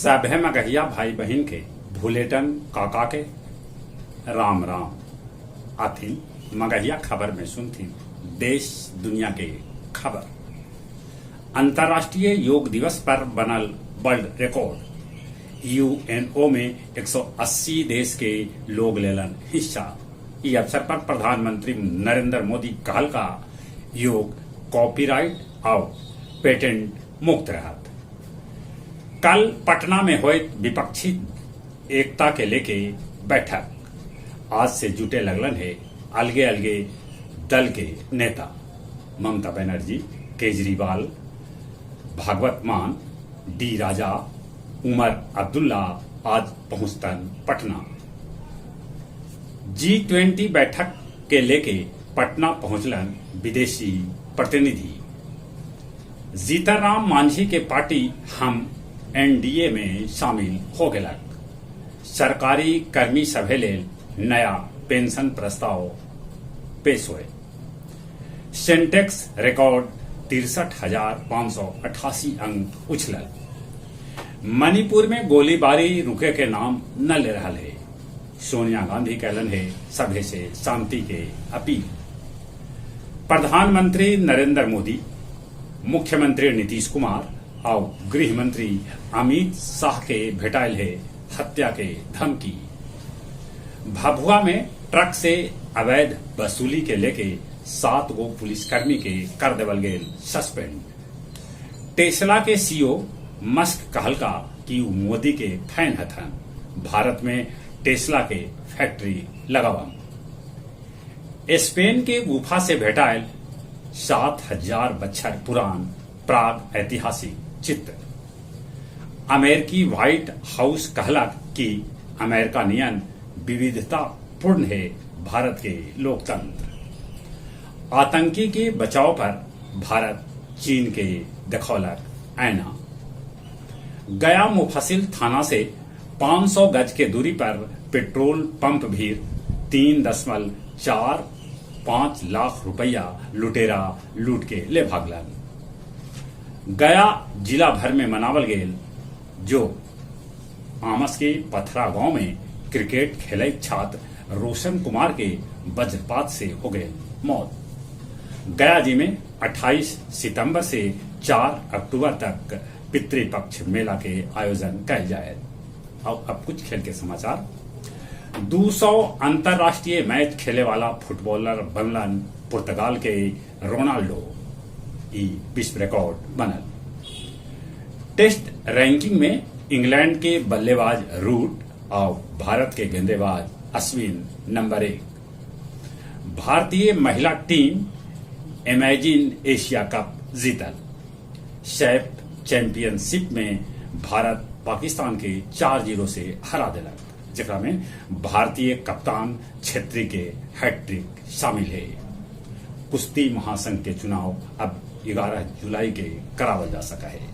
सभे मगहिया भाई बहन के भूलेटन काका के राम राम आथिन मगहिया खबर में सुनथी देश दुनिया के खबर। अंतर्राष्ट्रीय योग दिवस पर बनल वर्ल्ड रिकॉर्ड। यूएनओ में 180 देश के लोग लेलन हिस्सा। इस अवसर पर प्रधानमंत्री नरेंद्र मोदी कहल का योग कॉपीराइट और पेटेंट मुक्त रहत। कल पटना में हुए विपक्षी एकता के लेके बैठक। आज से जुटे लगलन है अलगे अलगे दल के नेता। ममता बनर्जी, केजरीवाल, भागवत मान, डी राजा, उमर अब्दुल्ला आज पहुंचतन पटना। G20 बैठक के लेके पटना पहुंचलन विदेशी प्रतिनिधि। जीतनराम मांझी के पार्टी हम एनडीए में शामिल हो गलक। सरकारी कर्मी सभे ले नया पेंशन प्रस्ताव पेश हुए। सेंटेक्स रिकॉर्ड 63,588 अंक उछलल। मणिपुर में गोलीबारी रुके के नाम न ले रहा है। सोनिया गांधी कहलन है सभे से शांति के अपील। प्रधानमंत्री नरेंद्र मोदी, मुख्यमंत्री नीतीश कुमार और गृह मंत्री अमित शाह के भेटाइल है हत्या के धमकी। भभुआ में ट्रक से अवैध वसूली के लेके 7 गो पुलिसकर्मी के कर देवल गेल सस्पेंड। टेस्ला के सीईओ मस्क कहल का कि मोदी के फैन हथन। भारत में टेस्ला के फैक्ट्री लगावम। स्पेन के गुफा से भेटाइल 7,000 बछर पुरान प्राग ऐतिहासिक चित्र। अमेरिकी व्हाइट हाउस कहला कि अमेरिका नियन विविधता पूर्ण है भारत के लोकतंत्र। आतंकी के बचाव पर भारत चीन के देखौलक ऐना। गया मुफसिल थाना से 500 गज के दूरी पर पेट्रोल पंप भीड़ 3.45 लाख रुपया लुटेरा लूट के ले भागलन। गया जिला भर में मनावल गेल जो आमस के पथरा गांव में क्रिकेट खेले छात्र रोशन कुमार के वज्रपात से हो गए मौत। गया जी में 28 सितंबर से 4 अक्टूबर तक पितृपक्ष मेला के आयोजन कल जाए। अब कुछ खेल के समाचार। 200 अंतर्राष्ट्रीय मैच खेले वाला फुटबॉलर बनलन पुर्तगाल के रोनाल्डो। विश्व रिकॉर्ड बनल। टेस्ट रैंकिंग में इंग्लैंड के बल्लेबाज रूट और भारत के गेंदबाज अश्विन नंबर 1। भारतीय महिला टीम इमेजिन एशिया कप जीतल। सैफ चैंपियनशिप में भारत पाकिस्तान के 4-0 से हरा दिलक, जेकरा में भारतीय कप्तान छेत्री के हैट्रिक शामिल है। कुश्ती महासंघ के चुनाव अब 11 जुलाई के करावल जा सका है।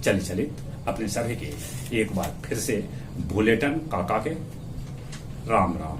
चलित अपने सभी के एक बार फिर से बुलेटिन काका के राम राम।